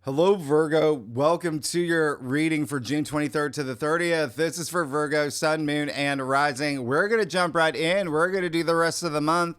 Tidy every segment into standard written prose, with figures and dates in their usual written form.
Hello, Virgo. Welcome to your reading for June 23rd to the 30th. This is for Virgo, Sun, Moon, and Rising. We're going to jump right in. We're going to do the rest of the month.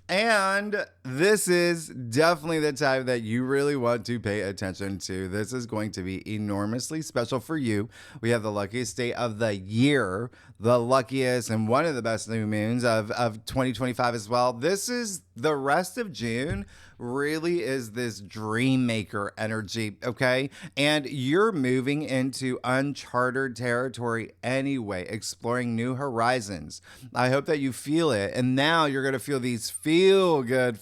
And this is definitely the time that you really want to pay attention to. This is going to be enormously special for you. We have the luckiest day of the year, the luckiest and one of the best new moons of 2025 as well. This is the rest of June really is this dream maker energy, okay? And you're moving into uncharted territory anyway, exploring new horizons. I hope that you feel it. And now you're going to feel these feel good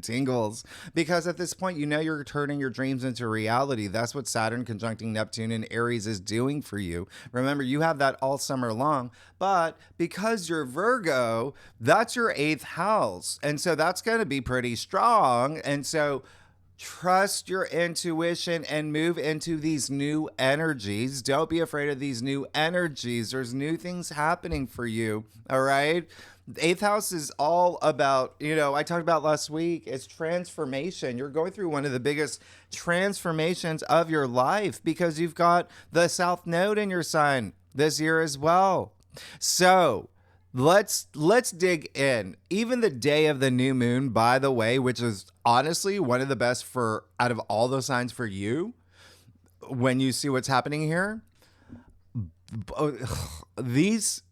tingles. Because at this point, you know you're turning your dreams into reality. That's what Saturn conjuncting Neptune in Aries is doing for you. Remember, you have that all summer long. But because you're Virgo, that's your eighth house. And so that's going to be pretty strong. And so trust your intuition and move into these new energies. Don't be afraid of these new energies. There's new things happening for you. All right. The eighth house is all about, I talked about last week, it's transformation. You're going through one of the biggest transformations of your life because you've got the South Node in your sign this year as well. So let's dig in. Even the day of the new moon, by the way, which is honestly one of the best for out of all those signs for you, when you see what's happening here, this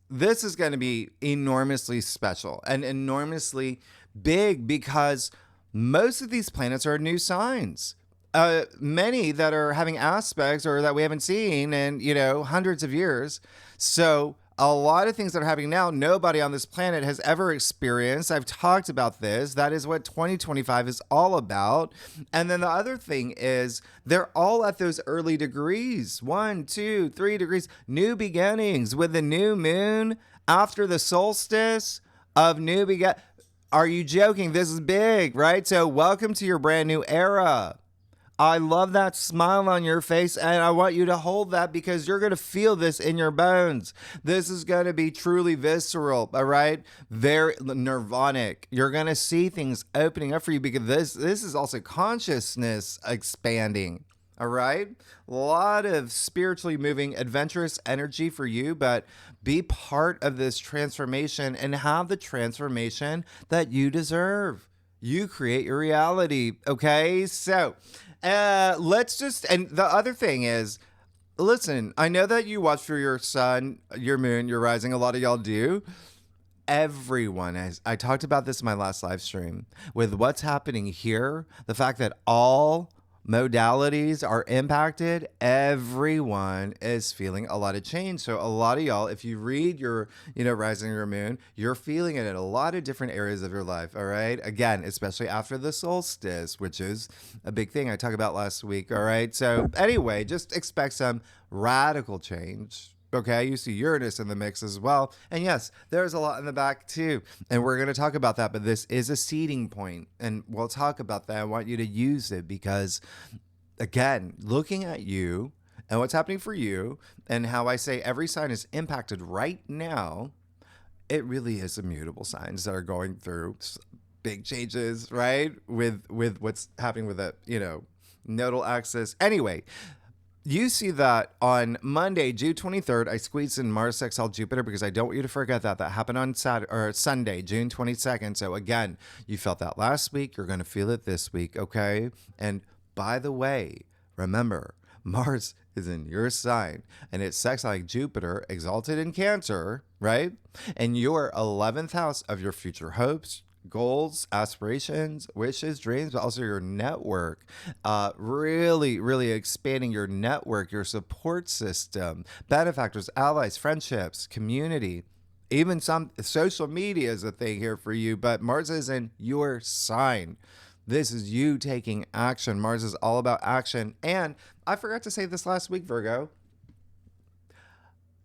is going to be enormously special and enormously big because most of these planets are new signs. Many that are having aspects or that we haven't seen in, hundreds of years. So a lot of things that are happening now, nobody on this planet has ever experienced. I've talked about this. That is what 2025 is all about. And then the other thing is they're all at those early degrees. 1, 2, 3 degrees. New beginnings with the new moon after the solstice of new begin. Are you joking? This is big, right? So welcome to your brand new era. I love that smile on your face, and I want you to hold that because you're going to feel this in your bones. This is going to be truly visceral, all right? Very nirvanic. You're going to see things opening up for you because this is also consciousness expanding, all right? A lot of spiritually moving, adventurous energy for you, but be part of this transformation and have the transformation that you deserve. You create your reality, okay? So let's just, and the other thing is, listen, I know that you watch for your sun, your moon, your rising. A lot of y'all do. Everyone, as I talked about this in my last live stream, with what's happening here, the fact that all modalities are impacted, everyone is feeling a lot of change. So a lot of y'all, if you read your, rising your moon, you're feeling it in a lot of different areas of your life. All right. Again, especially after the solstice, which is a big thing I talked about last week. All right. So anyway, just expect some radical change. Okay, you see Uranus in the mix as well. And yes, there's a lot in the back too. And we're going to talk about that, but this is a seeding point. And we'll talk about that. I want you to use it because, again, looking at you and what's happening for you and how I say every sign is impacted right now, it really is immutable signs that are going through big changes, right? With what's happening with the, nodal axis. Anyway, you see that on Monday, June 23rd, I squeezed in Mars sextile Jupiter because I don't want you to forget that. That happened on Sunday, June 22nd. So again, you felt that last week. You're going to feel it this week, okay? And by the way, remember, Mars is in your sign and it's sextile Jupiter, exalted in Cancer, right? And your 11th house of your future hopes, goals, aspirations, wishes, dreams, but also your network. Really expanding your network, your support system, benefactors, allies, friendships, community. Even some social media is a thing here for you, but Mars is in your sign. This is you taking action. Mars is all about action. And I forgot to say this last week, Virgo.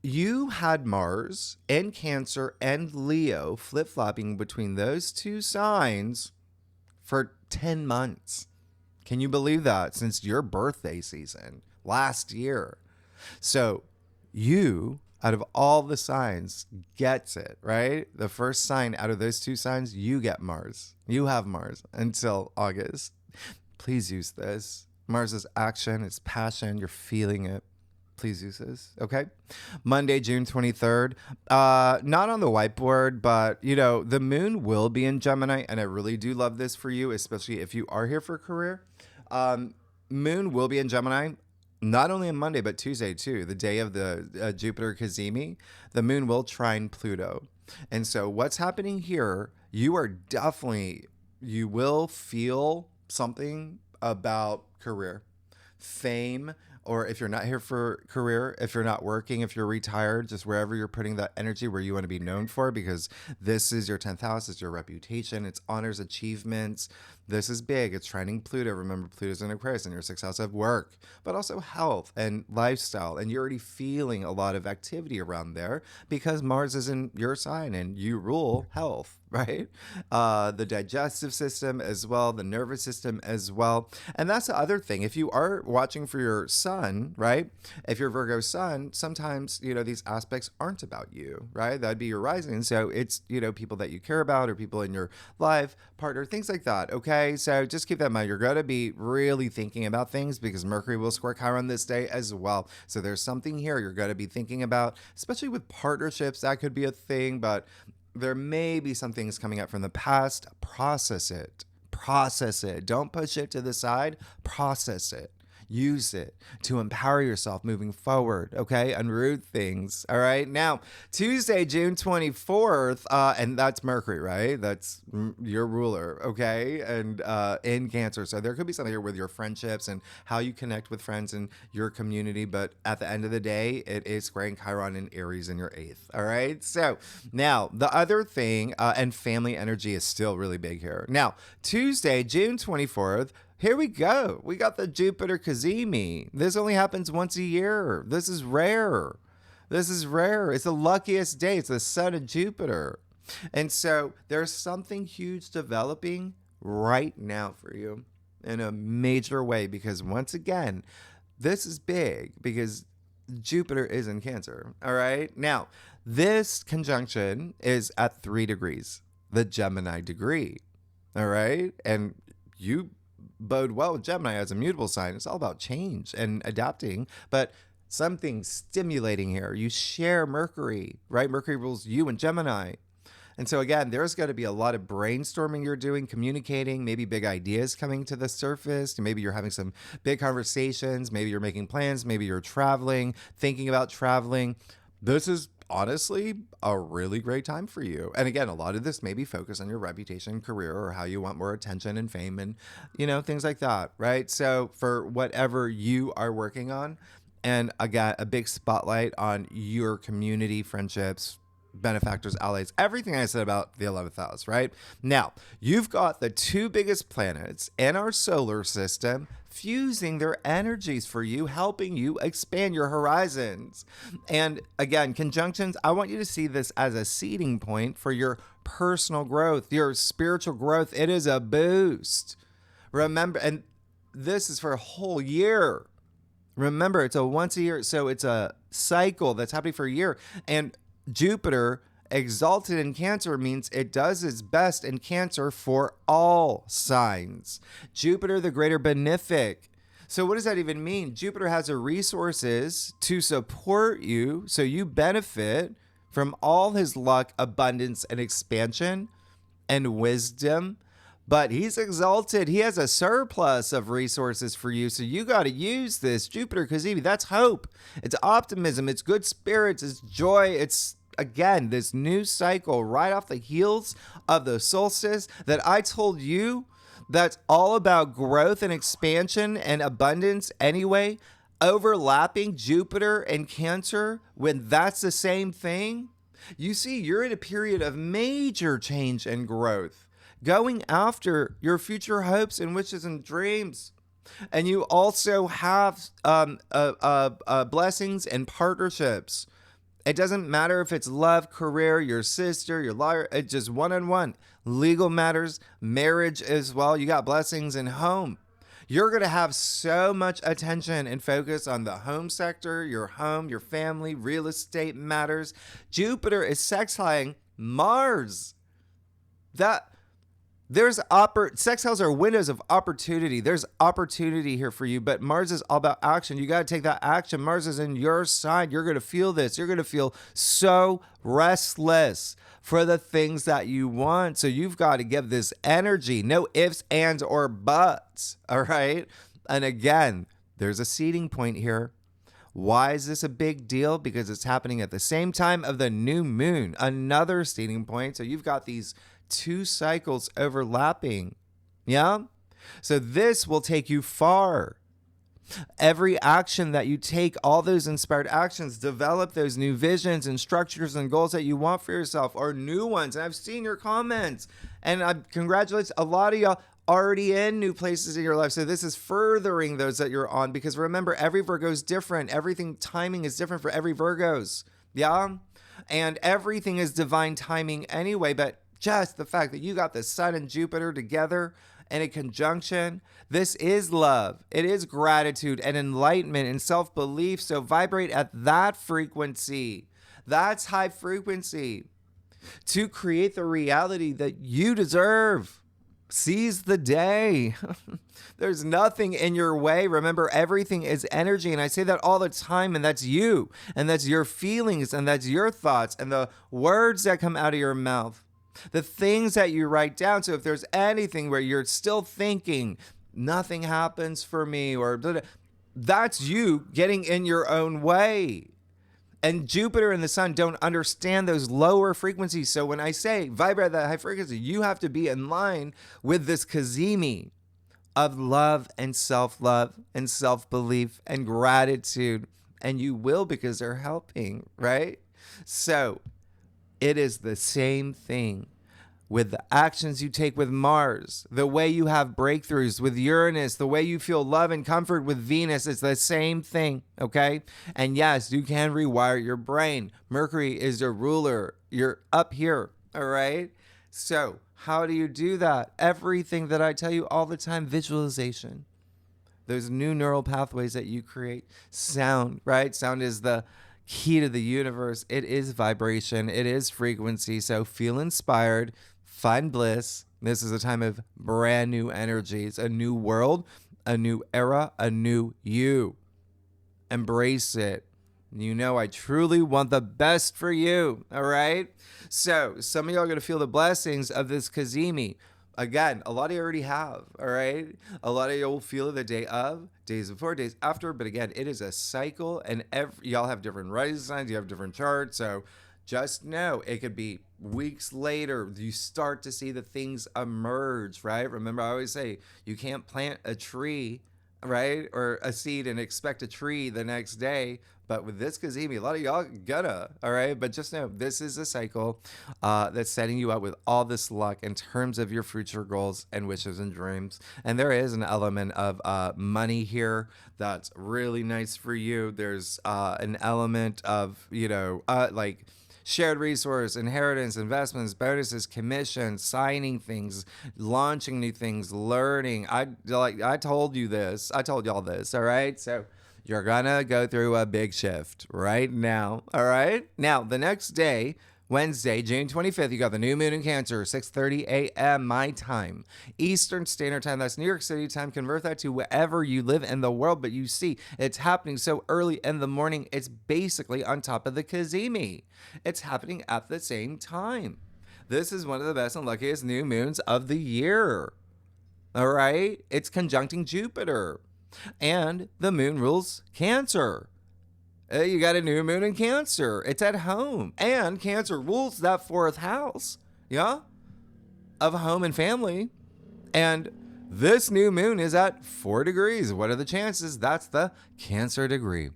You had Mars in Cancer and Leo flip-flopping between those two signs for 10 months. Can you believe that? Since your birthday season last year. So you, out of all the signs, gets it, right? The first sign out of those two signs, you get Mars. You have Mars until August. Please use this. Mars is action, it's passion, you're feeling it. Please use this, okay? Monday, June 23rd. Not on the whiteboard, but, the moon will be in Gemini, and I really do love this for you, especially if you are here for career. Moon will be in Gemini, not only on Monday, but Tuesday, too, the day of the Jupiter Cazimi. The moon will trine Pluto. And so what's happening here, you will feel something about career, fame, or if you're not here for career, if you're not working, if you're retired, just wherever you're putting that energy where you want to be known for, because this is your 10th house, it's your reputation, it's honors, achievements. This is big. It's trining Pluto. Remember, Pluto's in Aquarius in your 6th house of work, but also health and lifestyle. And you're already feeling a lot of activity around there because Mars is in your sign and you rule health, right? The digestive system as well, the nervous system as well. And that's the other thing. If you are watching for your sun, right? If you're Virgo sun, sometimes, these aspects aren't about you, right? That'd be your rising. So it's, people that you care about or people in your life, partner, things like that. Okay. So just keep that in mind. You're going to be really thinking about things because Mercury will square Chiron this day as well. So there's something here you're going to be thinking about, especially with partnerships. That could be a thing, but there may be some things coming up from the past. Process it. Process it. Don't push it to the side. Process it. Use it to empower yourself moving forward, okay? Unroot things, all right? Now, Tuesday, June 24th, and that's Mercury, right? That's your ruler, okay? And in Cancer. So there could be something here with your friendships and how you connect with friends in your community. But at the end of the day, it is squaring Chiron and Aries in your 8th, all right? So now, the other thing, and family energy is still really big here. Now, Tuesday, June 24th, here we go. We got the Jupiter Cazimi. This only happens once a year. This is rare. This is rare. It's the luckiest day. It's the sun of Jupiter. And so there's something huge developing right now for you in a major way because once again, this is big because Jupiter is in Cancer. All right. Now, this conjunction is at 3 degrees, the Gemini degree. All right. And you bode well with Gemini as a mutable sign. It's all about change and adapting, but something stimulating here. You share Mercury, right? Mercury rules you and Gemini. And so again, there's going to be a lot of brainstorming you're doing, communicating, maybe big ideas coming to the surface. Maybe you're having some big conversations. Maybe you're making plans. Maybe you're traveling, thinking about traveling. This is honestly a really great time for you. And again, a lot of this may be focused on your reputation, career, or how you want more attention and fame and, things like that, right? So for whatever you are working on, and again, a big spotlight on your community, friendships, benefactors, allies, everything I said about the 11th house, right? Now, you've got the 2 biggest planets in our solar system fusing their energies for you, helping you expand your horizons. And again, conjunctions, I want you to see this as a seeding point for your personal growth, your spiritual growth. It is a boost. Remember, and this is for a whole year. Remember, it's a once a year, so it's a cycle that's happening for a year. And Jupiter exalted in Cancer means it does its best in Cancer for all signs. Jupiter, the greater benefic. So what does that even mean? Jupiter has the resources to support you so you benefit from all his luck, abundance, and expansion and wisdom. But he's exalted. He has a surplus of resources for you. So you got to use this. Jupiter Cazimi, that's hope. It's optimism. It's good spirits. It's joy. It's, again, this new cycle right off the heels of the solstice that I told you that's all about growth and expansion and abundance anyway. Overlapping Jupiter and Cancer when that's the same thing. You see, you're in a period of major change and growth, going after your future hopes and wishes and dreams. And you also have blessings and partnerships. It doesn't matter if it's love, career, your sister, your lawyer, it's just one-on-one. Legal matters, marriage as well. You got blessings in home. You're going to have so much attention and focus on the home sector, your home, your family, real estate matters. Jupiter is sextiling Mars. There's sex cells are windows of opportunity. There's opportunity here for you, but Mars is all about action. You got to take that action. Mars is in your side. You're going to feel this. You're going to feel so restless for the things that you want. So you've got to give this energy. No ifs, ands, or buts. All right. And again, there's a seeding point here. Why is this a big deal? Because it's happening at the same time of the new moon, another seeding point. So you've got these two cycles overlapping. Yeah. So this will take you far. Every action that you take, all those inspired actions, develop those new visions and structures and goals that you want for yourself, or new ones. And I've seen your comments, and I congratulate a lot of y'all already in new places in your life. So this is furthering those that you're on, because remember, every Virgo is different. Everything timing is different for every Virgos. Yeah. And everything is divine timing anyway, but just the fact that you got the Sun and Jupiter together in a conjunction, this is love. It is gratitude and enlightenment and self-belief. So vibrate at that frequency. That's high frequency to create the reality that you deserve. Seize the day. There's nothing in your way. Remember, everything is energy. And I say that all the time. And that's you. And that's your feelings. And that's your thoughts. And the words that come out of your mouth. The things that you write down. So if there's anything where you're still thinking, nothing happens for me, or that's you getting in your own way. And Jupiter and the Sun don't understand those lower frequencies. So when I say vibrate at that high frequency, you have to be in line with this Kazemi of love and self-love and self-belief and gratitude. And you will, because they're helping, right? So it is the same thing with the actions you take with Mars, the way you have breakthroughs with Uranus, the way you feel love and comfort with Venus. It's the same thing, okay? And yes, you can rewire your brain. Mercury is your ruler. You're up here, all right? So how do you do that? Everything that I tell you all the time, visualization. Those new neural pathways that you create. Sound, right? Sound is the key to the universe. It is vibration. It is frequency. So feel inspired. Find bliss. This is a time of brand new energies, a new world, a new era, a new you. Embrace it. You know, I truly want the best for you. All right. So some of y'all are going to feel the blessings of this Kazemi. Again, a lot of you already have, all right? A lot of you will feel it the day of, days before, days after. But again, it is a cycle, and y'all have different rising signs. You have different charts. So just know it could be weeks later, you start to see the things emerge, right? Remember, I always say you can't plant a tree, right? Or a seed and expect a tree the next day. But with this Kazemi, a lot of y'all gonna, all right? But just know this is a cycle that's setting you up with all this luck in terms of your future goals and wishes and dreams. And there is an element of money here that's really nice for you. There's an element of, like shared resource, inheritance, investments, bonuses, commissions, signing things, launching new things, learning. I told you this. I told y'all this, all right? So you're gonna go through a big shift right now, all right? Now, the next day, Wednesday, June 25th, you got the new moon in Cancer, 6:30 a.m. my time, Eastern Standard Time. That's New York City time. Convert that to wherever you live in the world. But you see, it's happening so early in the morning, it's basically on top of the Kazemi. It's happening at the same time. This is one of the best and luckiest new moons of the year, all right? It's conjuncting Jupiter. And the moon rules Cancer. You got a new moon in Cancer. It's at home. And Cancer rules that fourth house, yeah, of home and family. And this new moon is at 4 degrees. What are the chances? That's the Cancer degree.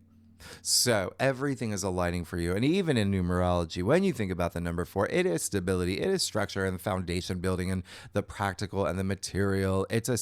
So everything is aligning for you. And even in numerology, when you think about the number 4, it is stability, it is structure and foundation building and the practical and the material. There's a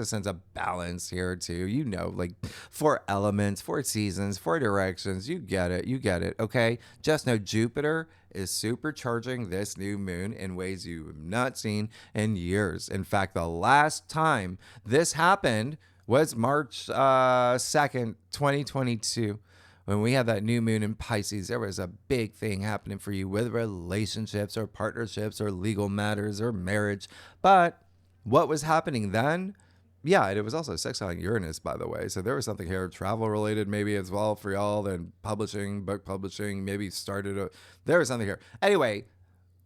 sense of balance here too. Like 4 elements, 4 seasons, 4 directions. You get it. Okay. Just know Jupiter is supercharging this new moon in ways you have not seen in years. In fact, the last time this happened was March 2nd, 2022. When we had that new moon in Pisces, there was a big thing happening for you with relationships or partnerships or legal matters or marriage. But What was happening then? Yeah, and it was also sextiling Uranus, by the way. So there was something here, travel related maybe as well for y'all. Then publishing, book publishing, maybe there was something here. Anyway,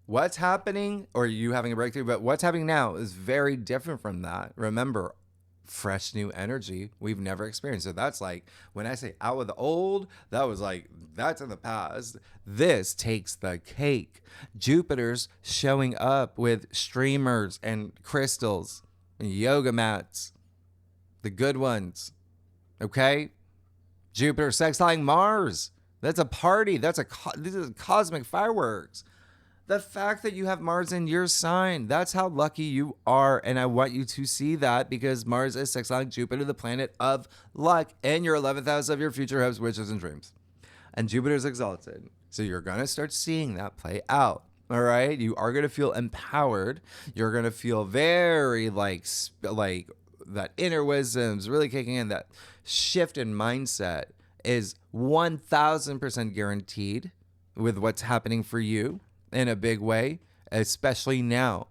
what's happening, or you having a breakthrough, but what's happening now is very different from that. Remember, fresh new energy we've never experienced. So that's like, when I say out with the old, that was like, that's in the past. This takes the cake. Jupiter's showing up with streamers and crystals and yoga mats, the good ones. Okay? Jupiter sextiling Mars. That's a party. This is cosmic fireworks. The fact that you have Mars in your sign, that's how lucky you are. And I want you to see that, because Mars is sextiling Jupiter, the planet of luck, in your 11th house of your future hopes, wishes, and dreams. And Jupiter's exalted. So you're going to start seeing that play out. All right. You are going to feel empowered. You're going to feel very like that inner wisdom's really kicking in. That shift in mindset is 1000% guaranteed with what's happening for you in a big way, especially now.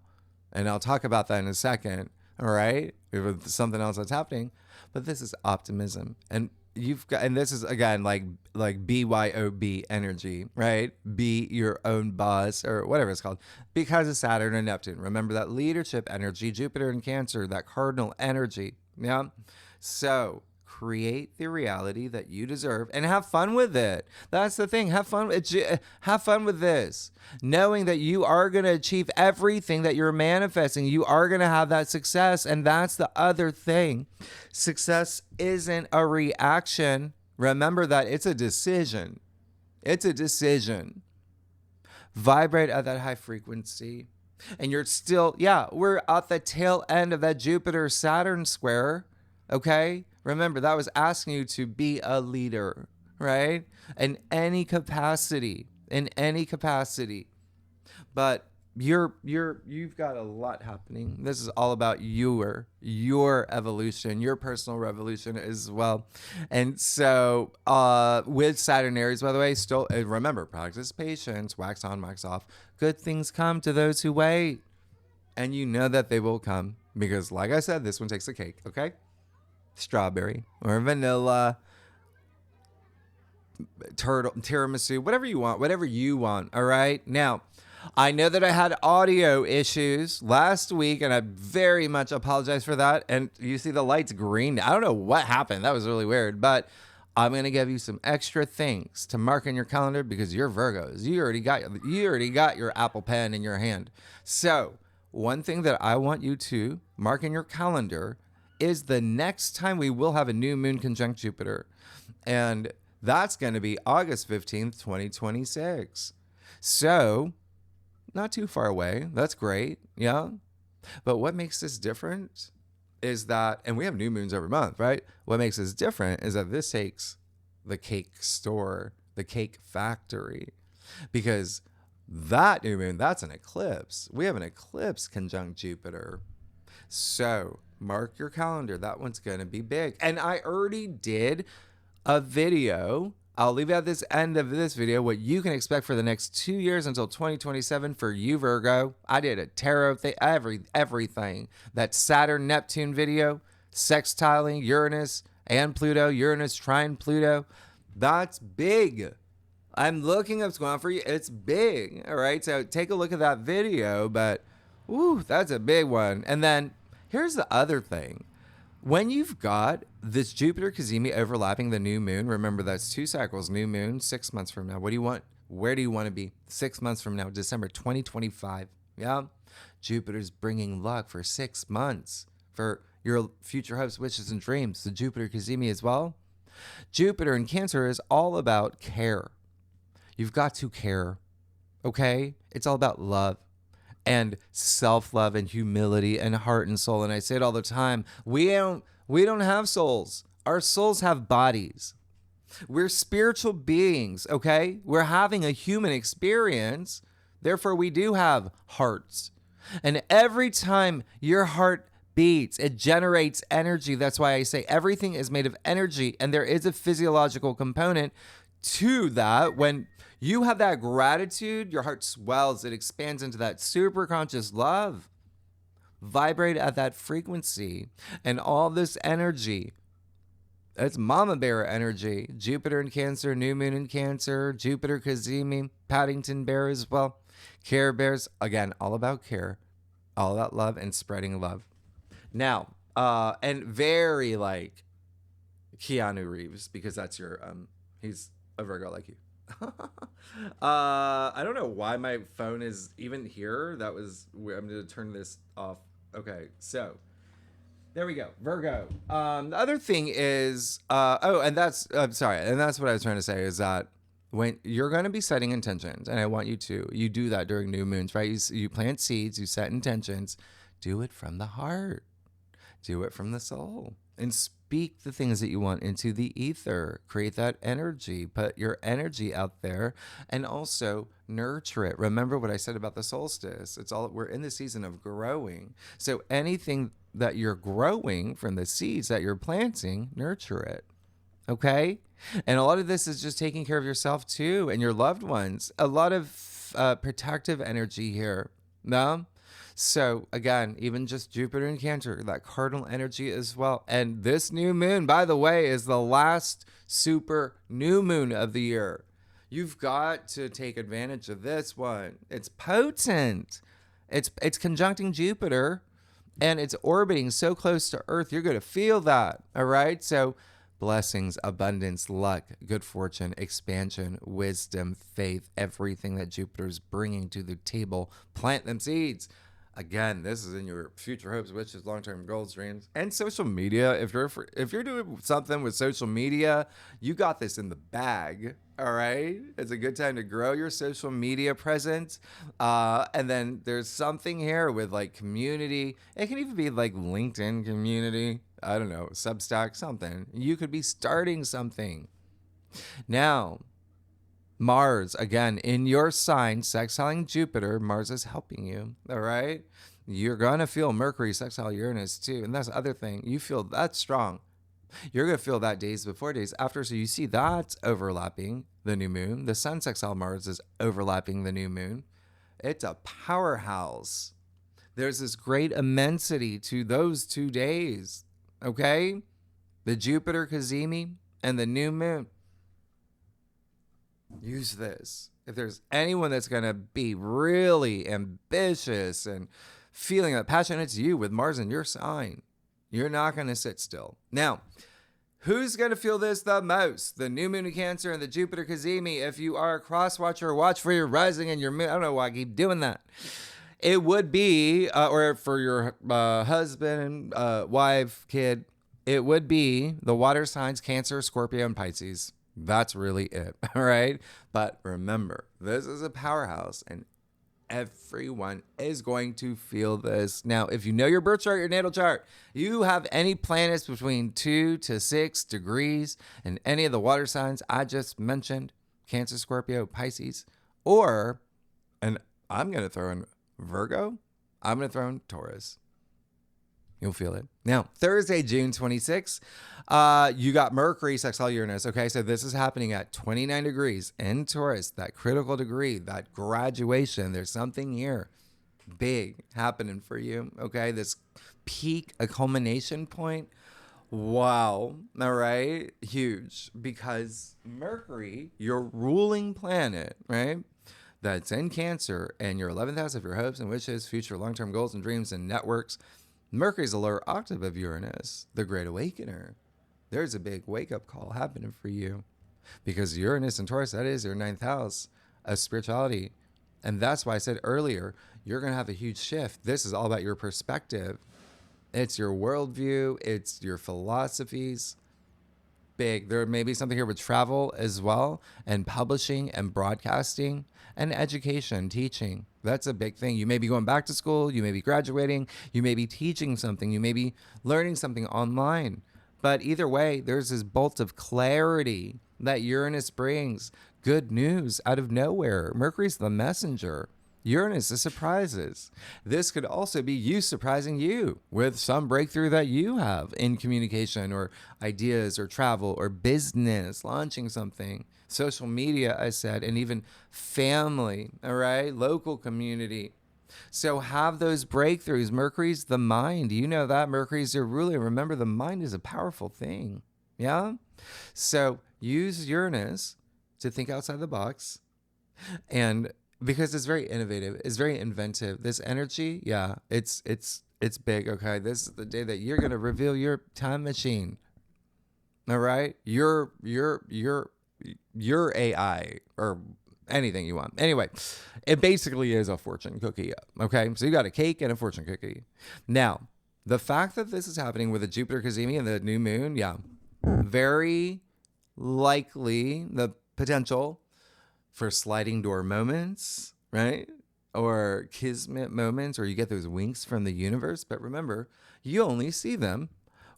And I'll talk about that in a second. All right. With something else that's happening. But this is optimism. And this is again like BYOB energy, right? Be your own boss, or whatever it's called, because of Saturn and Neptune. Remember that leadership energy, Jupiter and Cancer, that cardinal energy. Yeah. So create the reality that you deserve and have fun with it. That's the thing. Have fun with this, knowing that you are going to achieve everything that you're manifesting. You are going to have that success. And that's the other thing. Success isn't a reaction. Remember that it's a decision. It's a decision. Vibrate at that high frequency. And you're still, we're at the tail end of that Jupiter-Saturn square. Okay? Remember, that was asking you to be a leader, right? In any capacity. But you've got a lot happening. This is all about your evolution, your personal revolution as well. And so with Saturn Aries, by the way, still remember, practice patience, wax on, wax off. Good things come to those who wait. And you know that they will come, because like I said, this one takes the cake, okay? Strawberry or vanilla, tiramisu, whatever you want. All right. Now, I know that I had audio issues last week, and I very much apologize for that. And you see the lights green. I don't know what happened. That was really weird, but I'm going to give you some extra things to mark in your calendar, because you're Virgos. You already got your Apple Pen in your hand. So one thing that I want you to mark in your calendar is the next time we will have a new moon conjunct Jupiter. And that's going to be August 15th, 2026. So not too far away. That's great. Yeah. But what makes this different is that, and we have new moons every month, right? What makes this different is that this takes the cake store, the cake factory, because that new moon, that's an eclipse. We have an eclipse conjunct Jupiter. So mark your calendar. That one's going to be big. And I already did a video. I'll leave at this end of this video what you can expect for the next 2 years until 2027 for you, Virgo. I did a tarot thing, everything. That Saturn Neptune video, sextiling Uranus and Pluto, Uranus trine Pluto. That's big. I'm looking up what's going on for you. It's big. All right. So take a look at that video. But that's a big one. And then here's the other thing. When you've got this Jupiter Cazimi overlapping the new moon, remember that's 2 cycles, new moon, 6 months from now. What do you want? Where do you want to be 6 months from now? December 2025. Yeah. Jupiter's bringing luck for 6 months for your future hopes, wishes, and dreams. The Jupiter Cazimi as well. Jupiter in Cancer is all about care. You've got to care. Okay? It's all about love. And self-love and humility and heart and soul. And I say it all the time. We don't have souls. Our souls have bodies. We're spiritual beings, okay? We're having a human experience. Therefore, we do have hearts. And every time your heart beats, it generates energy. That's why I say everything is made of energy. And there is a physiological component to that. When you have that gratitude, your heart swells, it expands into that super conscious love. Vibrate at that frequency, and all this energy. It's mama bear energy. Jupiter in Cancer, new moon in Cancer, Jupiter Kazemi, Paddington bear as well. Care bears, again, all about care, all about love and spreading love. Now, and very like Keanu Reeves, because that's your, he's a Virgo like you. I don't know why my phone is even here. That was weird. I'm going to turn this off. Okay, so there we go. Virgo. The other thing is, and that's, I'm sorry, and that's what I was trying to say is that when you're going to be setting intentions, and I want you do that during new moons, right? You plant seeds, you set intentions, do it from the heart, do it from the soul, and speak the things that you want into the ether. Create that energy, put your energy out there, and also nurture it. Remember what I said about the solstice. We're in the season of growing. So anything that you're growing from the seeds that you're planting, nurture it. Okay? And a lot of this is just taking care of yourself too and your loved ones. A lot of protective energy here. No? So again, even just Jupiter and Cancer, that cardinal energy as well. And this new moon, by the way, is the last super new moon of the year. You've got to take advantage of this one. It's potent. It's conjuncting Jupiter, and it's orbiting so close to Earth. You're going to feel that. All right. So blessings, abundance, luck, good fortune, expansion, wisdom, faith, everything that Jupiter's bringing to the table. Plant them seeds. Again, this is in your future hopes, wishes, long-term goals, dreams, and social media. If you're doing something with social media, you got this in the bag. All right, it's a good time to grow your social media presence. And then there's something here with like community. It can even be like LinkedIn community. I don't know, Substack, something. You could be starting something. Now, Mars, again, in your sign, sextiling Jupiter, Mars is helping you, all right? You're going to feel Mercury sextile Uranus too, and that's the other thing. You feel that strong. You're going to feel that days before, days after, so you see that's overlapping the new moon. The Sun sextile Mars is overlapping the new moon. It's a powerhouse. There's this great immensity to those 2 days, okay? The Jupiter Kazemi and the new moon. Use this. If there's anyone that's going to be really ambitious and feeling that passion, it's you with Mars in your sign. You're not going to sit still. Now, who's going to feel this the most? The new moon in Cancer and the Jupiter Kazemi. If you are a cross watcher, watch for your rising and your moon. I don't know why I keep doing that. It would be, or for your husband, wife, kid, it would be the water signs, Cancer, Scorpio, and Pisces. That's really it, all right? But remember, this is a powerhouse, and everyone is going to feel this. Now, if you know your birth chart, your natal chart, you have any planets between 2 to 6 degrees in any of the water signs I just mentioned, Cancer, Scorpio, Pisces, or, and I'm going to throw in Virgo, I'm going to throw in Taurus. You'll feel it. Now, Thursday, June 26th, you got Mercury sextile Uranus. Okay, so this is happening at 29 degrees in Taurus, that critical degree, that graduation. There's something here big happening for you. Okay, this peak, a culmination point. Wow. All right, huge, because Mercury, your ruling planet, right? That's in Cancer, and your 11th house of your hopes and wishes, future long-term goals and dreams and networks. Mercury's a lower octave of Uranus, the great awakener. There's a big wake-up call happening for you, because Uranus and Taurus, that is your 9th house of spirituality. And that's why I said earlier, you're going to have a huge shift. This is all about your perspective. It's your worldview. It's your philosophies. Big. There may be something here with travel as well, and publishing and broadcasting and education, teaching. That's a big thing. You may be going back to school. You may be graduating. You may be teaching something. You may be learning something online. But either way, there's this bolt of clarity that Uranus brings. Good news out of nowhere. Mercury's the messenger. Uranus is surprises. This could also be you surprising you with some breakthrough that you have in communication or ideas or travel or business, launching something, social media, I said, and even family, all right, local community, So have those breakthroughs. Mercury's the mind. You know that. Mercury's your ruler. Remember, the mind is a powerful thing. Yeah? So use Uranus to think outside the box. And because it's very innovative, it's very inventive. This energy, yeah, it's big, okay? This is the day that you're going to reveal your time machine. All right? Your AI or anything you want. Anyway, it basically is a fortune cookie, okay? So you got a cake and a fortune cookie. Now, the fact that this is happening with the Jupiter Cazimi and the new moon, yeah, very likely the potential for sliding door moments, right? Or kismet moments, or you get those winks from the universe. But remember, you only see them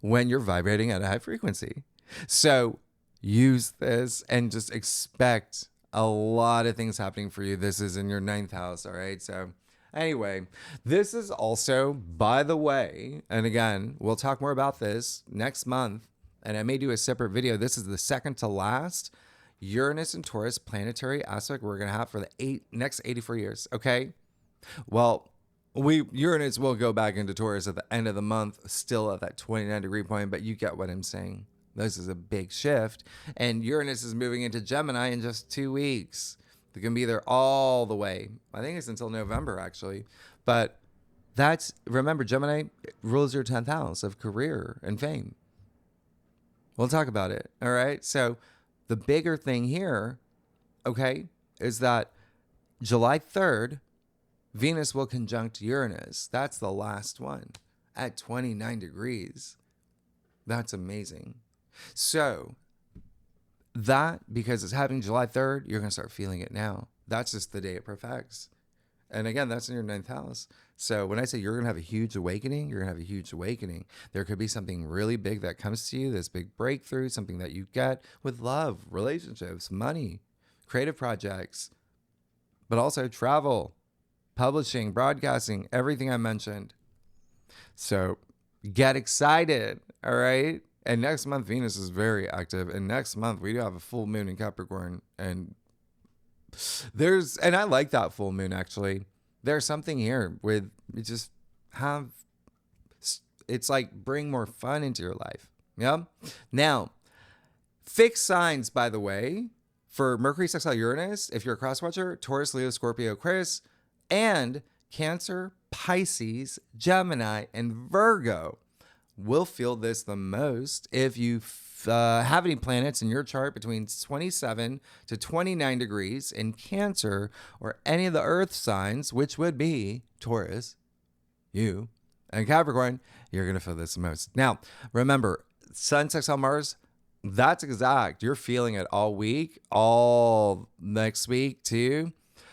when you're vibrating at a high frequency. So use this and just expect a lot of things happening for you. This is in your 9th house, all right? So anyway, this is also, by the way, and again, we'll talk more about this next month, and I may do a separate video. This is the second to last Uranus and Taurus planetary aspect we're going to have for the next 84 years, okay? Well, Uranus will go back into Taurus at the end of the month, still at that 29-degree point, but you get what I'm saying. This is a big shift, and Uranus is moving into Gemini in just 2 weeks. They're going to be there all the way. I think it's until November, actually. But remember, Gemini rules your 10th house of career and fame. We'll talk about it, all right? So the bigger thing here, okay, is that July 3rd, Venus will conjunct Uranus. That's the last one at 29 degrees. That's amazing. So that, because it's happening July 3rd, you're going to start feeling it now. That's just the day it perfects. And again, that's in your 9th house. So when I say you're going to have a huge awakening, you're going to have a huge awakening. There could be something really big that comes to you, this big breakthrough, something that you get with love, relationships, money, creative projects, but also travel, publishing, broadcasting, everything I mentioned. So get excited, all right? And next month, Venus is very active. And next month, we do have a full moon in Capricorn. And I like that full moon, actually. There's something here with it's like bring more fun into your life. Yeah. Now, fixed signs, by the way, for Mercury sextile Uranus, if you're a cross watcher, Taurus, Leo, Scorpio, Aquarius, and Cancer, Pisces, Gemini, and Virgo will feel this the most. If you have any planets in your chart between 27 to 29 degrees in Cancer or any of the earth signs, which would be Taurus, you, and Capricorn, you're going to feel this the most. Now, remember, Sun sextile Mars, that's exact. You're feeling it all week, all next week too.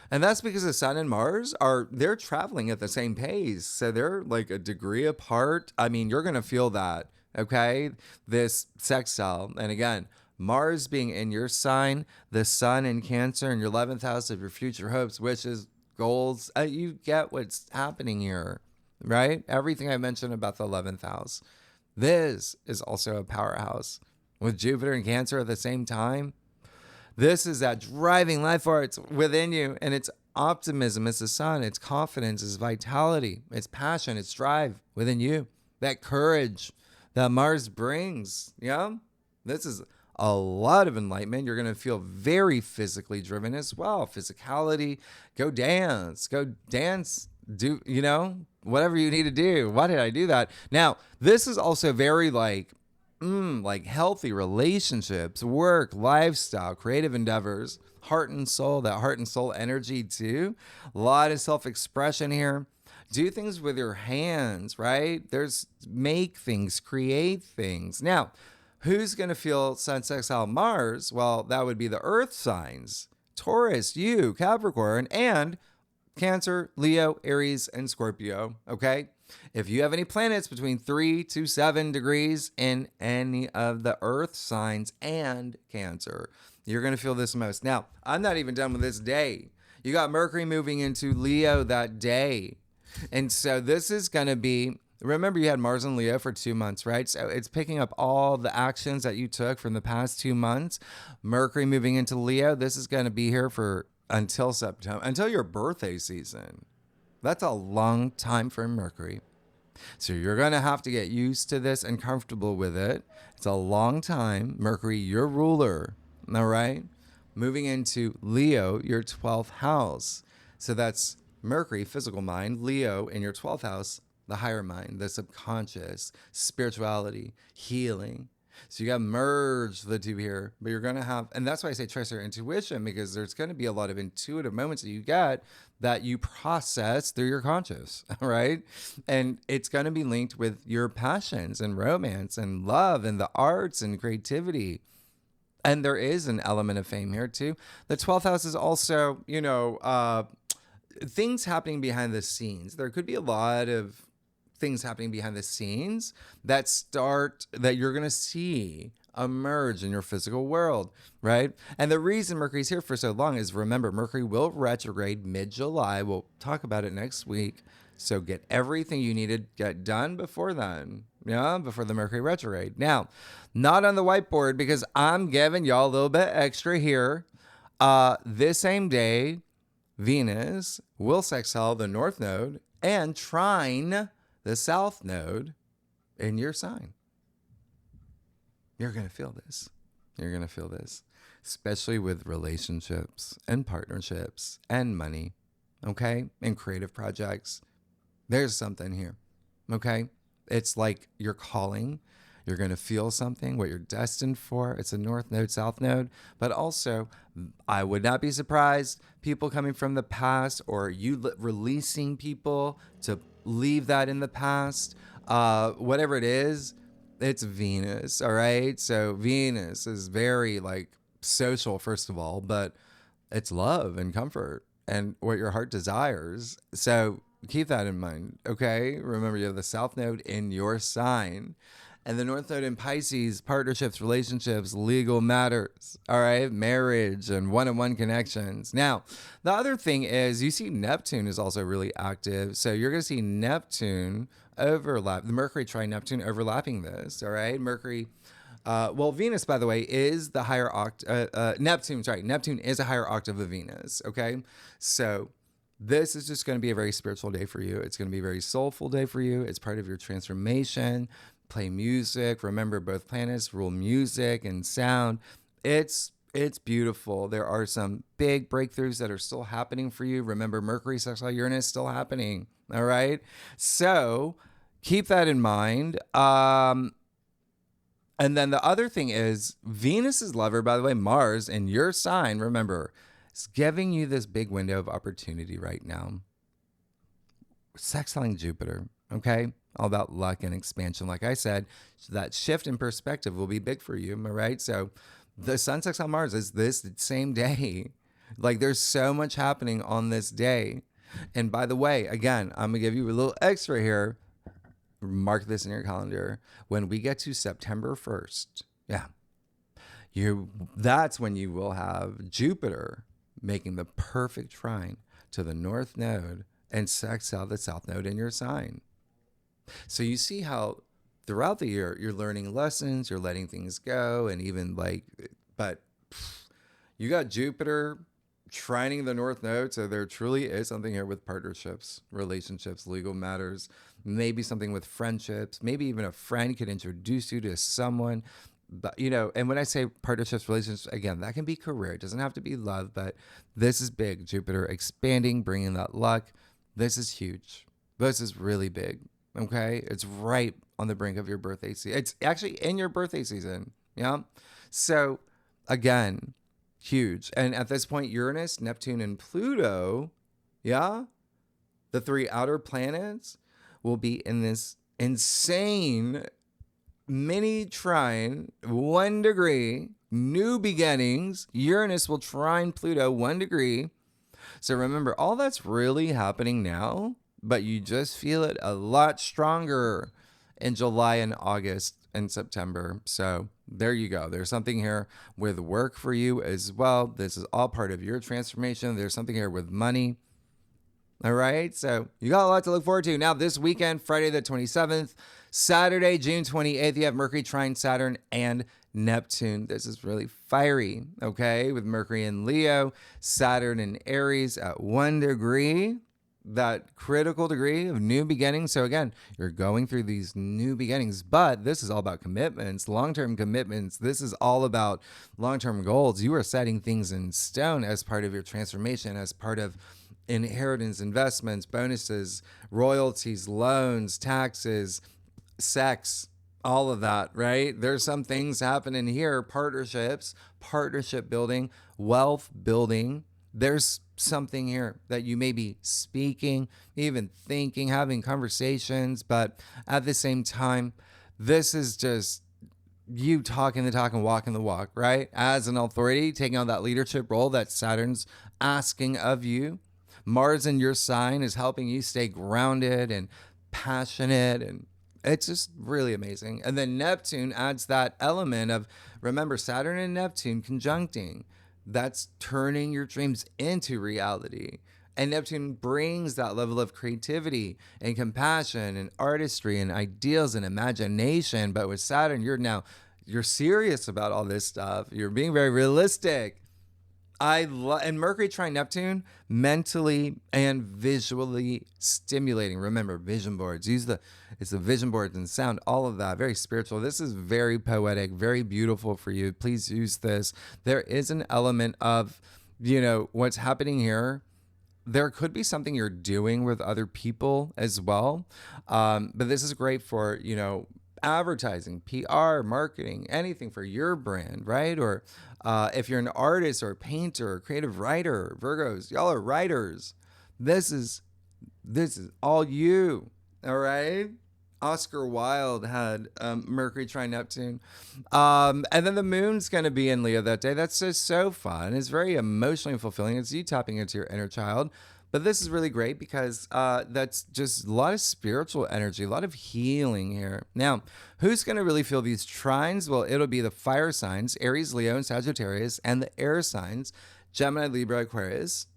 And that's because the Sun and Mars they're traveling at the same pace. So they're like a degree apart. I mean, you're going to feel that, okay? This sextile. And again, Mars being in your sign, the Sun in Cancer in your 11th house of your future hopes, wishes, goals. You get what's happening here, right? Everything I mentioned about the 11th house. This is also a powerhouse. With Jupiter and Cancer at the same time, this is that driving life force within you, and it's optimism, it's the sun, it's confidence, it's vitality, it's passion, it's drive within you, that courage that Mars brings. Yeah, this is a lot of enlightenment. You're going to feel very physically driven as well. Physicality, go dance, do, whatever you need to do. Why did I do that? Now, this is also very like healthy relationships, work, lifestyle, creative endeavors, heart and soul, that heart and soul energy too. A lot of self-expression here. Do things with your hands, right? Make things, create things. Now, who's going to feel Sun sextile Mars? Well, that would be the earth signs. Taurus, you, Capricorn, and Cancer, Leo, Aries, and Scorpio, okay? If you have any planets between 3 to 7 degrees in any of the earth signs and Cancer, you're going to feel this most. Now, I'm not even done with this day. You got Mercury moving into Leo that day. And so this is going to be, remember you had Mars in Leo for 2 months, right? So it's picking up all the actions that you took from the past 2 months. Mercury moving into Leo, this is going to be here for until September, until your birthday season. That's a long time for Mercury. So you're going to have to get used to this and comfortable with it. It's a long time. Mercury, your ruler, all right? Moving into Leo, your 12th house. So that's Mercury, physical mind, Leo in your 12th house, the higher mind, the subconscious, spirituality, healing. So you got to merge the two here, but you're going to have, and that's why I say trust your intuition, because there's going to be a lot of intuitive moments that you get that you process through your conscious, all right? And it's going to be linked with your passions and romance and love and the arts and creativity. And there is an element of fame here too. The 12th house is also, things happening behind the scenes. There could be a lot of things happening behind the scenes that you're going to see emerge in your physical world, right? And the reason Mercury's here for so long is, remember, Mercury will retrograde mid-July. We'll talk about it next week. So get everything you need to get done before then, before the Mercury retrograde. Now, not on the whiteboard, because I'm giving y'all a little bit extra here. This same day, Venus will sextile the North Node and trine the South Node in your sign. You're going to feel this. You're going to feel this, especially with relationships and partnerships and money, okay? And creative projects. There's something here, okay? It's like your calling. You're going to feel something, what you're destined for. It's a North Node, South Node. But also, I would not be surprised, people coming from the past, or you releasing people to leave that in the past. Whatever it is, it's Venus, all right? So Venus is very social, first of all, but it's love and comfort and what your heart desires. So keep that in mind, okay? Remember, you have the South Node in your sign. And the North Node in Pisces, partnerships, relationships, legal matters, all right? Marriage and one-on-one connections. Now, the other thing is you see Neptune is also really active. So you're going to see Neptune overlap, the Mercury trine Neptune overlapping this, all right? Mercury, Venus, by the way, is the higher octave, Neptune is a higher octave of Venus, okay? So this is just going to be a very spiritual day for you. It's going to be a very soulful day for you. It's part of your transformation. Play music. Remember, both planets rule music and sound. It's beautiful. There are some big breakthroughs that are still happening for you. Remember, Mercury sextile Uranus is still happening. All right. So keep that in mind. And then the other thing is Venus's lover, by the way, Mars in your sign, remember, is giving you this big window of opportunity right now. Sextiling Jupiter. Okay. All about luck and expansion. Like I said, that shift in perspective will be big for you. Am I right? So the Sun sextile Mars is this same day. There's so much happening on this day. And by the way, again, I'm going to give you a little extra here. Mark this in your calendar. When we get to September 1st, that's when you will have Jupiter making the perfect trine to the North Node and sextile the South Node in your sign. So you see how throughout the year you're learning lessons, you're letting things go, and even but you got Jupiter trining the North Node, so there truly is something here with partnerships, relationships, legal matters, maybe something with friendships, maybe even a friend could introduce you to someone. But, and when I say partnerships, relationships, again, that can be career. It doesn't have to be love, but this is big. Jupiter expanding, bringing that luck. This is huge. This is really big. Okay. It's right on the brink of your birthday season. It's actually in your birthday season. Yeah. So again, huge. And at this point, Uranus, Neptune, and Pluto, the three outer planets will be in this insane mini trine, 1 degree, new beginnings. Uranus will trine Pluto 1 degree. So remember, all that's really happening now, but you just feel it a lot stronger in July and August and September. So there you go. There's something here with work for you as well. This is all part of your transformation. There's something here with money. All right. So you got a lot to look forward to. Now, this weekend, Friday the 27th, Saturday, June 28th, you have Mercury trine Saturn and Neptune. This is really fiery. Okay. With Mercury in Leo, Saturn in Aries at 1 degree. that critical degree of new beginnings. So again, you're going through these new beginnings, but this is all about commitments, long-term commitments. This is all about long-term goals. You are setting things in stone as part of your transformation, as part of inheritance, investments, bonuses, royalties, loans, taxes, sex, all of that, right? There's some things happening here, partnerships, partnership building, wealth building. There's something here that you may be speaking, even thinking, having conversations, but at the same time, this is just you talking the talk and walking the walk, right? As an authority, taking on that leadership role that Saturn's asking of you. Mars in your sign is helping you stay grounded and passionate, and it's just really amazing. And then Neptune adds that element of, remember, Saturn and Neptune conjuncting. That's turning your dreams into reality. And Neptune brings that level of creativity and compassion and artistry and ideals and imagination. But with Saturn, you're serious about all this stuff. You're being very realistic. And Mercury trine Neptune, mentally and visually stimulating. Remember, vision boards. It's the vision boards and sound, all of that. Very spiritual. This is very poetic, very beautiful for you. Please use this. There is an element of, what's happening here. There could be something you're doing with other people as well. But this is great for, advertising, PR, marketing, anything for your brand, right? Or if you're an artist or a painter or creative writer, Virgos, y'all are writers. This is all you, all right? Oscar Wilde had Mercury trine Neptune. And then the moon's going to be in Leo that day. That's just so fun. It's very emotionally fulfilling. It's you tapping into your inner child. But this is really great because that's just a lot of spiritual energy, a lot of healing here. Now, who's going to really feel these trines? Well, it'll be the fire signs, Aries, Leo, and Sagittarius, and the air signs, Gemini, Libra, Aquarius.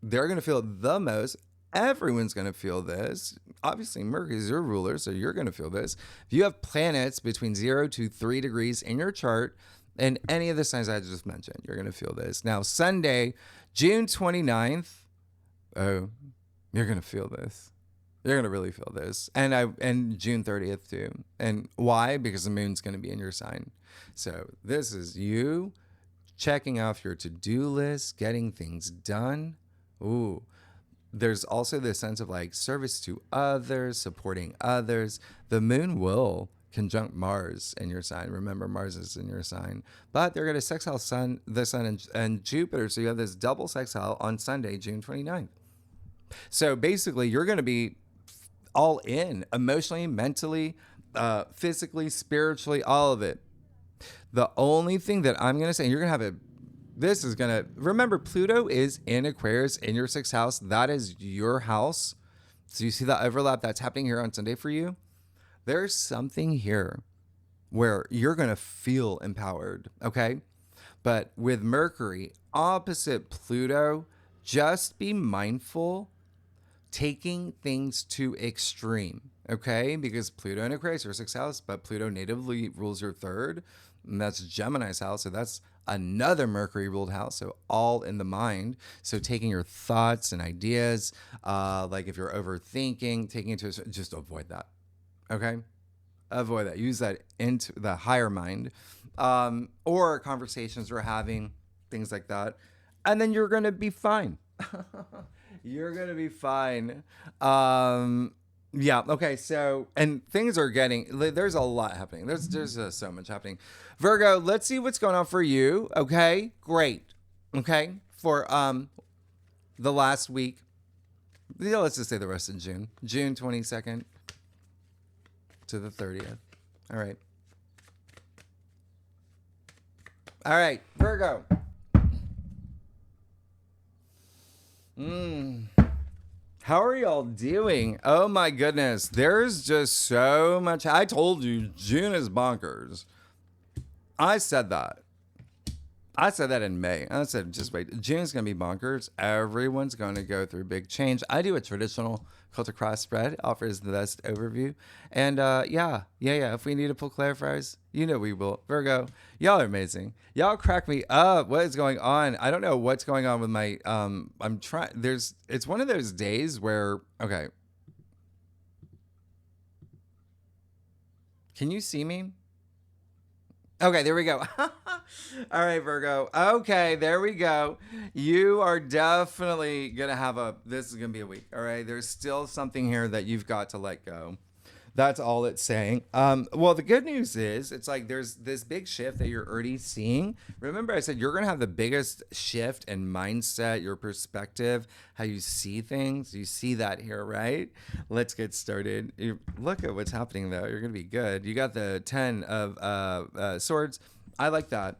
They're going to feel it the most. Everyone's going to feel this. Obviously, Mercury is your ruler, so you're going to feel this. If you have planets between 0 to 3 degrees in your chart, and any of the signs I just mentioned, you're going to feel this. Now, Sunday, June 29th, oh, you're going to feel this. You're going to really feel this. And June 30th too. And why? Because the moon's going to be in your sign. So this is you checking off your to-do list, getting things done. Ooh. There's also this sense of like service to others, supporting others. The moon will conjunct Mars in your sign. Remember, Mars is in your sign. But they're going to sextile the sun and Jupiter. So you have this double sextile on Sunday, June 29th. So basically, you're going to be all in emotionally, mentally, physically, spiritually, all of it. The only thing that I'm going to say, you're going to have remember, Pluto is in Aquarius in your 6th house. That is your house. So you see that overlap that's happening here on Sunday for you? There's something here where you're going to feel empowered, okay? But with Mercury opposite Pluto, just be mindful taking things to extreme, okay? Because Pluto in Aquarius, your 6th house, but Pluto natively rules your 3rd, and that's Gemini's house, so that's another Mercury ruled house, so all in the mind. So taking your thoughts and ideas, like if you're overthinking, taking it to just avoid that, okay? Avoid that. Use that into the higher mind, or conversations we're having, things like that, and then you're gonna be fine. You're gonna be fine. Yeah. Okay. So, and things are there's a lot happening. There's so much happening. Virgo, let's see what's going on for you. Okay. Great. Okay. For the last week. Yeah, let's just say the rest of June. June 22nd to the 30th. All right. All right, Virgo. How are y'all doing? Oh my goodness. There's just so much. I told you, June is bonkers. I said that. I said that in May. I said, just wait. June's going to be bonkers. Everyone's going to go through big change. I do a traditional culture cross spread, offers the best overview. And yeah. If we need to pull clarifiers, you know we will. Virgo, y'all are amazing. Y'all crack me up. What is going on? I don't know what's going on with my, I'm trying, it's one of those days where, okay. Can you see me? Okay, there we go. All right, Virgo. Okay, there we go. You are definitely going to have this is going to be a week. All right, there's still something here that you've got to let go. That's all it's saying. Well, the good news is it's like there's this big shift that you're already seeing. Remember, I said you're going to have the biggest shift in mindset, your perspective, how you see things. You see that here, right? Let's get started. Look at what's happening, though. You're going to be good. You got the 10 of swords. I like that.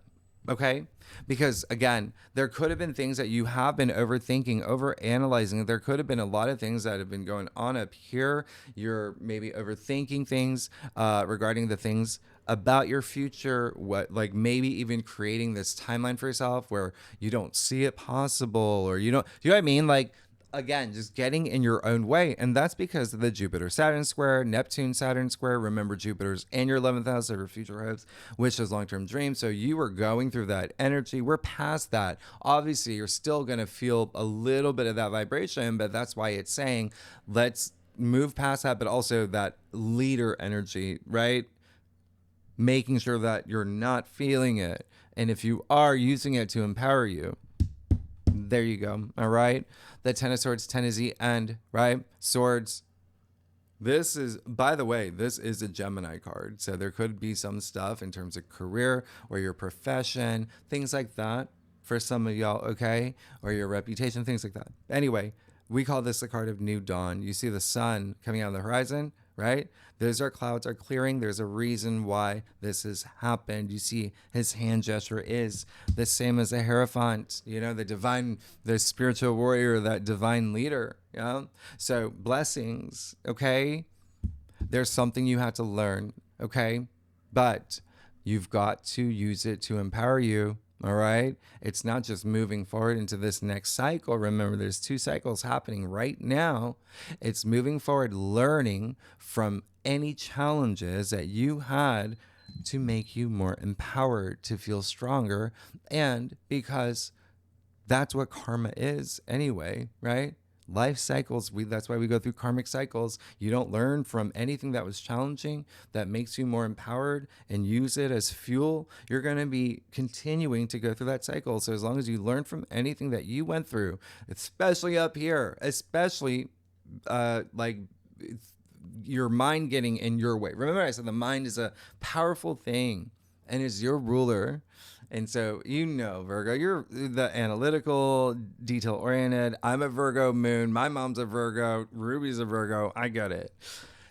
Okay. Because again, there could have been things that you have been overthinking, over analyzing. There could have been a lot of things that have been going on up here. You're maybe overthinking things regarding the things about your future, what, like maybe even creating this timeline for yourself where you don't see it possible, or you know what I mean? Like, again, just getting in your own way. And that's because of the Jupiter-Saturn square, Neptune-Saturn square. Remember, Jupiter's in your 11th house of your future hopes, which is long-term dreams. So you were going through that energy. We're past that. Obviously, you're still going to feel a little bit of that vibration, but that's why it's saying, let's move past that, but also that leader energy, right? Making sure that you're not feeling it. And if you are, using it to empower you. There you go. All right. The 10 of swords, 10 is the end, right? Swords. This is, by the way, this is a Gemini card. So there could be some stuff in terms of career or your profession, things like that for some of y'all, okay? Or your reputation, things like that. Anyway, we call this the card of new dawn. You see the sun coming out on the horizon, right? Those are clouds are clearing. There's a reason why this has happened. You see his hand gesture is the same as a Hierophant, you know, the spiritual warrior, that divine leader. Yeah. So blessings. Okay. There's something you have to learn. Okay. But you've got to use it to empower you. All right. It's not just moving forward into this next cycle. Remember, there's 2 cycles happening right now. It's moving forward, learning from any challenges that you had to make you more empowered, to feel stronger. And because that's what karma is anyway, right? Life cycles, that's why we go through karmic cycles. You don't learn from anything that was challenging that makes you more empowered and use it as fuel. You're going to be continuing to go through that cycle. So as long as you learn from anything that you went through, especially up here, especially like your mind getting in your way. Remember, I said the mind is a powerful thing and is your ruler. And so, you know, Virgo, you're the analytical, detail-oriented. I'm a Virgo moon. My mom's a Virgo. Ruby's a Virgo. I get it.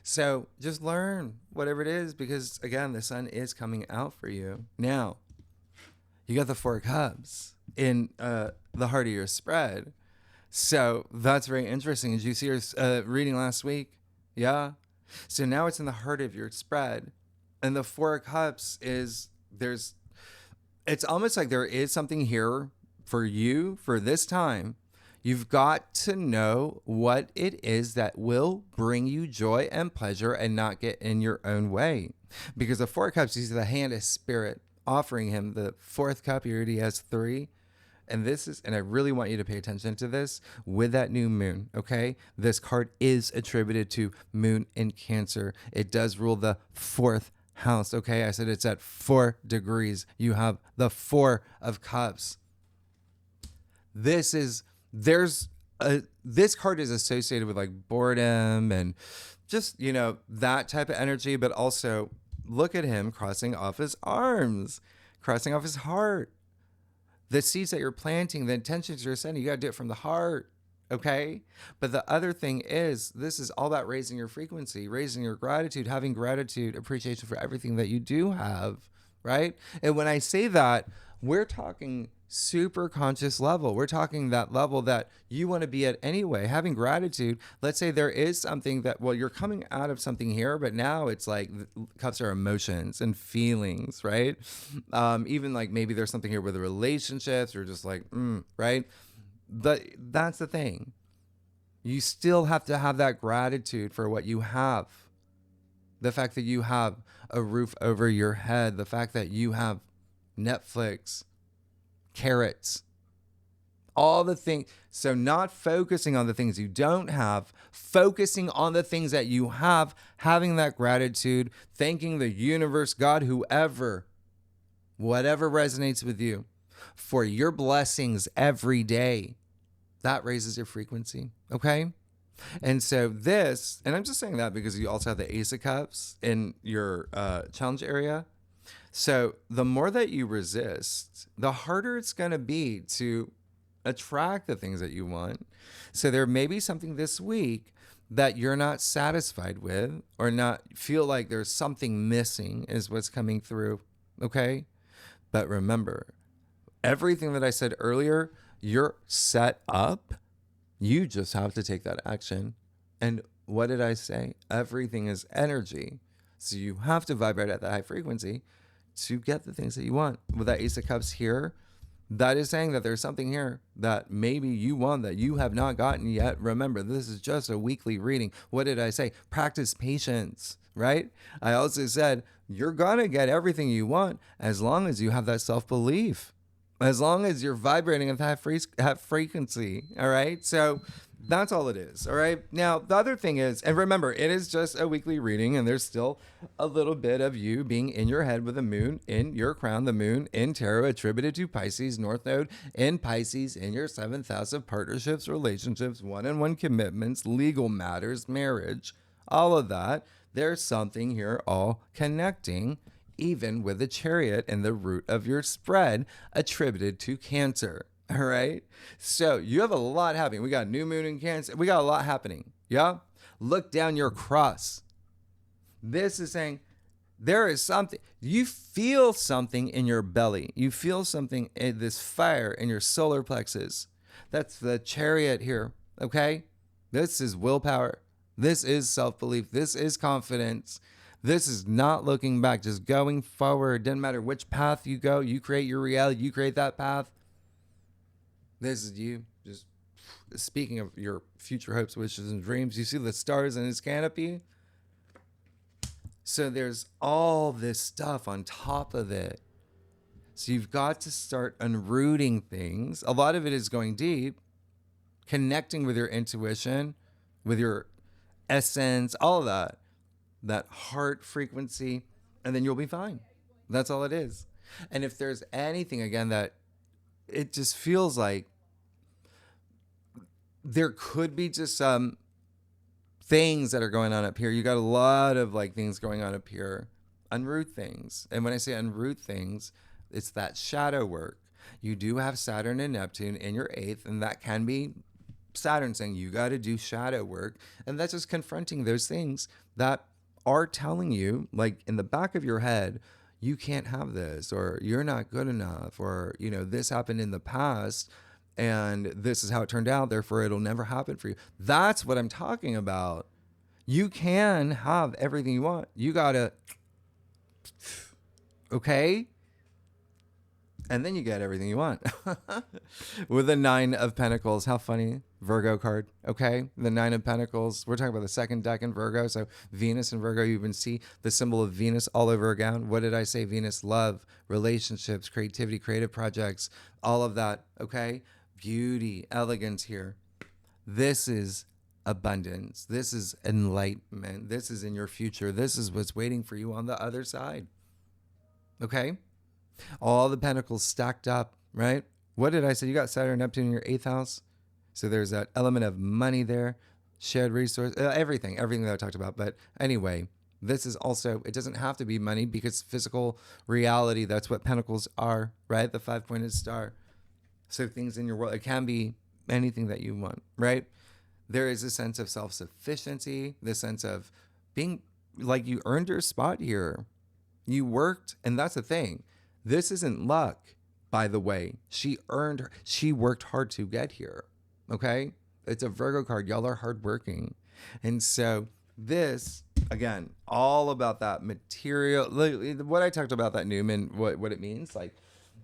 So just learn whatever it is, because, again, the sun is coming out for you. Now, you got the 4 cups in the heart of your spread. So that's very interesting. Did you see your reading last week? Yeah. So now it's in the heart of your spread. And the 4 cups is it's almost like there is something here for you for this time. You've got to know what it is that will bring you joy and pleasure and not get in your own way. Because the 4 cups, you see the hand of spirit offering him the 4th cup. He already has 3. And I really want you to pay attention to this with that new moon, okay? This card is attributed to moon in Cancer. It does rule the 4th house, okay? I said it's at 4 degrees. You have the 4 of cups. This card is associated with like boredom and just, you know, that type of energy, but also look at him crossing off his arms, crossing off his heart. The seeds that you're planting, the intentions you're setting, you got to do it from the heart. Okay. But the other thing is, this is all about raising your frequency, raising your gratitude, having gratitude, appreciation for everything that you do have. Right. And when I say that, We're talking super conscious level. We're talking that level that you want to be at anyway. Having gratitude. Let's say there is something that, well, you're coming out of something here, but now it's like cups are emotions and feelings, right? Even like maybe there's something here with the relationships. You're just like, right? But that's the thing. You still have to have that gratitude for what you have. The fact that you have a roof over your head, the fact that you have Netflix, carrots, all the things. So not focusing on the things you don't have, focusing on the things that you have, having that gratitude, thanking the universe, God, whoever, whatever resonates with you, for your blessings every day. That raises your frequency, okay? And so this, and I'm just saying that because you also have the Ace of Cups in your challenge area. So the more that you resist, the harder it's going to be to attract the things that you want. So there may be something this week that you're not satisfied with or not feel like there's something missing is what's coming through, okay? But remember, everything that I said earlier, you're set up. You just have to take that action. And what did I say? Everything is energy. So you have to vibrate at that high frequency to get the things that you want. With that Ace of Cups here, that is saying that there's something here that maybe you want that you have not gotten yet. Remember, this is just a weekly reading. What did I say? Practice patience, right? I also said you're going to get everything you want as long as you have that self-belief. As long as you're vibrating at that frequency, all right? So that's all it is, all right? Now, the other thing is, and remember, it is just a weekly reading, and there's still a little bit of you being in your head with the moon in your crown, the moon in tarot attributed to Pisces, North Node in Pisces, in your 7th house of partnerships, relationships, one-on-one commitments, legal matters, marriage, all of that. There's something here all connecting, even with the Chariot and the root of your spread attributed to Cancer. All right. So you have a lot happening. We got new moon in Cancer. We got a lot happening. Yeah. Look down your cross. This is saying there is something. You feel something in your belly. You feel something in this fire in your solar plexus. That's the Chariot here. Okay. This is willpower. This is self-belief. This is confidence. This is not looking back, just going forward. Doesn't matter which path you go. You create your reality. You create that path. This is you. Just speaking of your future hopes, wishes, and dreams. You see the stars in his canopy? So there's all this stuff on top of it. So you've got to start unrooting things. A lot of it is going deep, connecting with your intuition, with your essence, all of that heart frequency, and then you'll be fine. That's all it is. And if there's anything, again, that it just feels like there could be just some things that are going on up here. You got a lot of like things going on up here. Unroot things. And when I say unroot things, it's that shadow work. You do have Saturn and Neptune in your 8th, and that can be Saturn saying you got to do shadow work. And that's just confronting those things that are telling you, like in the back of your head, you can't have this, or you're not good enough, or, you know, this happened in the past and this is how it turned out, therefore it'll never happen for you. That's what I'm talking about. You can have everything you want. You gotta, okay? And then you get everything you want. With the 9 of Pentacles. How funny. Virgo card. Okay. The 9 of Pentacles. We're talking about the second deck in Virgo. So Venus and Virgo, you even see the symbol of Venus all over again. What did I say? Venus, love, relationships, creativity, creative projects, all of that. Okay. Beauty, elegance here. This is abundance. This is enlightenment. This is in your future. This is what's waiting for you on the other side. Okay. All the pentacles stacked up, right? What did I say? You got Saturn and Neptune in your 8th house. So there's that element of money there, shared resource, everything that I talked about. But anyway, this is also, it doesn't have to be money because physical reality, that's what pentacles are, right? The 5-pointed star. So things in your world, it can be anything that you want, right? There is a sense of self-sufficiency, the sense of being like you earned your spot here. You worked, and that's the thing. This isn't luck. by the way. She worked hard to get here. Okay? It's a Virgo card. Y'all are hardworking. And so this, again, all about that material. What I talked about that new moon, what it means, like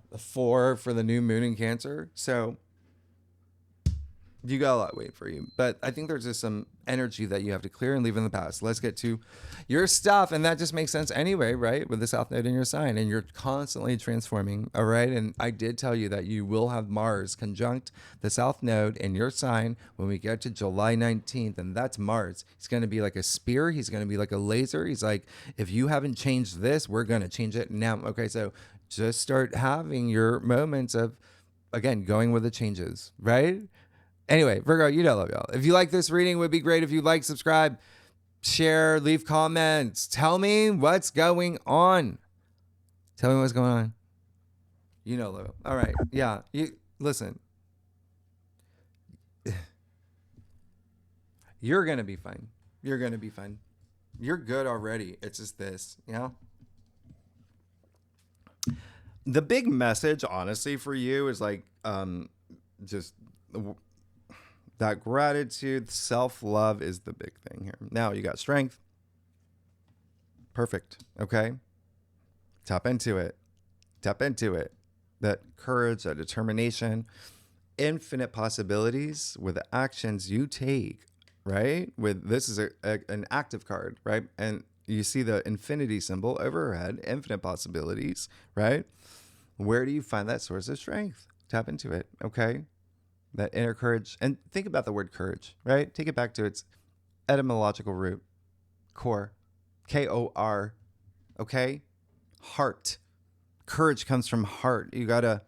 the 4 for the new moon in Cancer. So you got a lot waiting for you. But I think there's just some energy that you have to clear and leave in the past. Let's get to your stuff. And that just makes sense anyway, right? With the South Node in your sign. And you're constantly transforming. All right. And I did tell you that you will have Mars conjunct the South Node in your sign when we get to July 19th. And that's Mars. He's going to be like a spear. He's going to be like a laser. He's like, if you haven't changed this, we're going to change it now. Okay. So just start having your moments of, again, going with the changes, right? Anyway, Virgo, you know, love y'all. If you like this reading, it would be great if you like, subscribe, share, leave comments. Tell me what's going on. Tell me what's going on. You know, love. All right. Yeah. You listen. You're going to be fine. You're going to be fine. You're good already. It's just this, you know? The big message, honestly, for you is like, just that gratitude, self-love is the big thing here. Now you got strength. Perfect. Okay. Tap into it. Tap into it. That courage, that determination, infinite possibilities with the actions you take, right? With this is an active card, right? And you see the infinity symbol overhead, infinite possibilities, right? Where do you find that source of strength? Tap into it. Okay. That inner courage. And think about the word courage, right? Take it back to its etymological root. Core. K-O-R. Okay? Heart. Courage comes from heart. You got to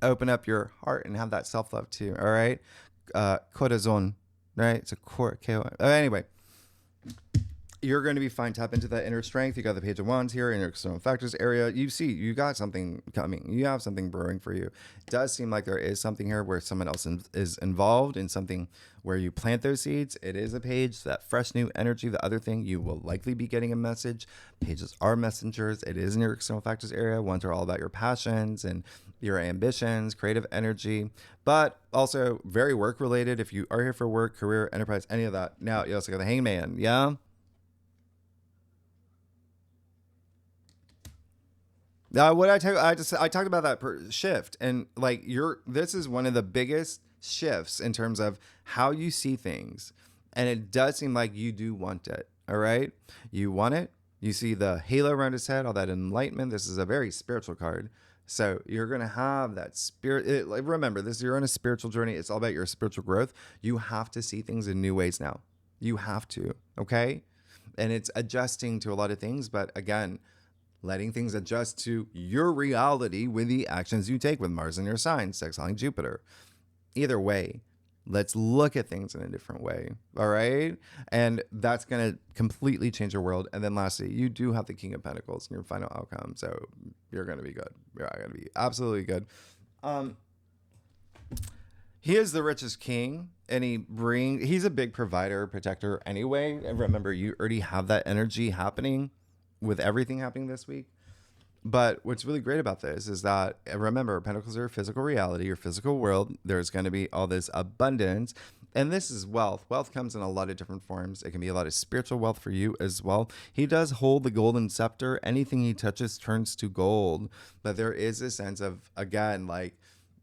open up your heart and have that self-love too, all right? Corazon, right? It's a core. K-O-R. Anyway. You're going to be fine. Tap into that inner strength. You got the Page of Wands here in your external factors area. You see, you got something coming. You have something brewing for you. It does seem like there is something here where someone else is involved in something where you plant those seeds. It is a page, that fresh new energy. The other thing, you will likely be getting a message. Pages are messengers. It is in your external factors area. Ones are all about your passions and your ambitions, creative energy, but also very work related. If you are here for work, career, enterprise, any of that. Now you also got the Hangman. Yeah. What I talked about that shift, and like this is one of the biggest shifts in terms of how you see things, and it does seem like you do want it. All right, you want it. You see the halo around his head, all that enlightenment. This is a very spiritual card, so you're gonna have that spirit. Like remember, you're on a spiritual journey. It's all about your spiritual growth. You have to see things in new ways now. You have to, okay, and it's adjusting to a lot of things, but again, letting things adjust to your reality with the actions you take with Mars in your sign, sextiling Jupiter. Either way, let's look at things in a different way. All right. And that's going to completely change your world. And then lastly, you do have the King of Pentacles in your final outcome. So you're going to be good. You're going to be absolutely good. He is the richest king, and he's a big provider, protector anyway. And remember, you already have that energy happening with everything happening this week. But what's really great about this is that, remember, Pentacles are physical reality, your physical world. There's going to be all this abundance. And this is wealth. Wealth comes in a lot of different forms. It can be a lot of spiritual wealth for you as well. He does hold the golden scepter. Anything he touches turns to gold. But there is a sense of, again, like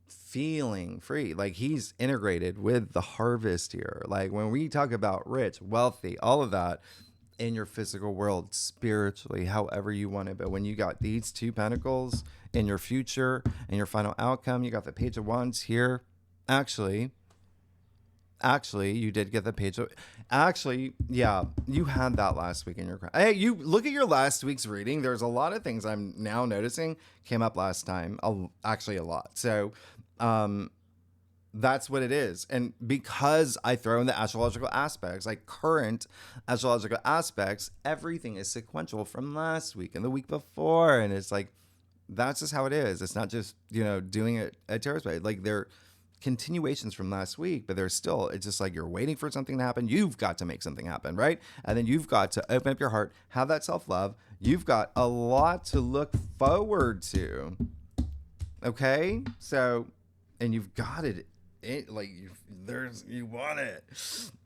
feeling free. Like he's integrated with the harvest here. Like when we talk about rich, wealthy, all of that, in your physical world, spiritually, however you want it. But when you got these 2 pentacles in your future and your final outcome, you got the Page of Wands here. Actually, you did get the Page of... Actually, yeah, you had that last week in your... Hey, you look at your last week's reading. There's a lot of things I'm now noticing came up last time. Actually, a lot. So, that's what it is. And because I throw in the astrological aspects, like current astrological aspects, everything is sequential from last week and the week before. And it's like, that's just how it is. It's not just, doing it at tarot space. Like they're continuations from last week, but it's just like you're waiting for something to happen. You've got to make something happen, right? And then you've got to open up your heart, have that self-love. You've got a lot to look forward to. Okay, so, and you've got it, like you want it.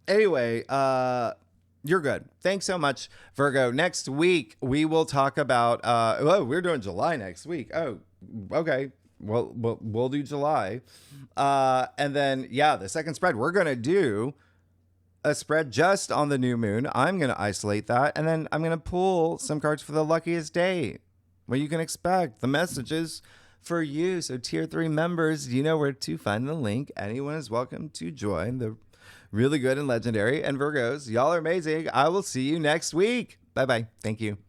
Anyway, you're good. Thanks so much, Virgo. Next week we will talk about. Oh, we're doing July next week. Oh, okay. Well, we'll do July, and then yeah, the second spread we're gonna do a spread just on the new moon. I'm gonna isolate that, and then I'm gonna pull some cards for the luckiest day. What you can expect, the messages for you. So tier 3 members, you know where to find the link. Anyone is welcome to join the really good and legendary. And Virgos, y'all are amazing. I will see you next week. Bye bye. Thank you.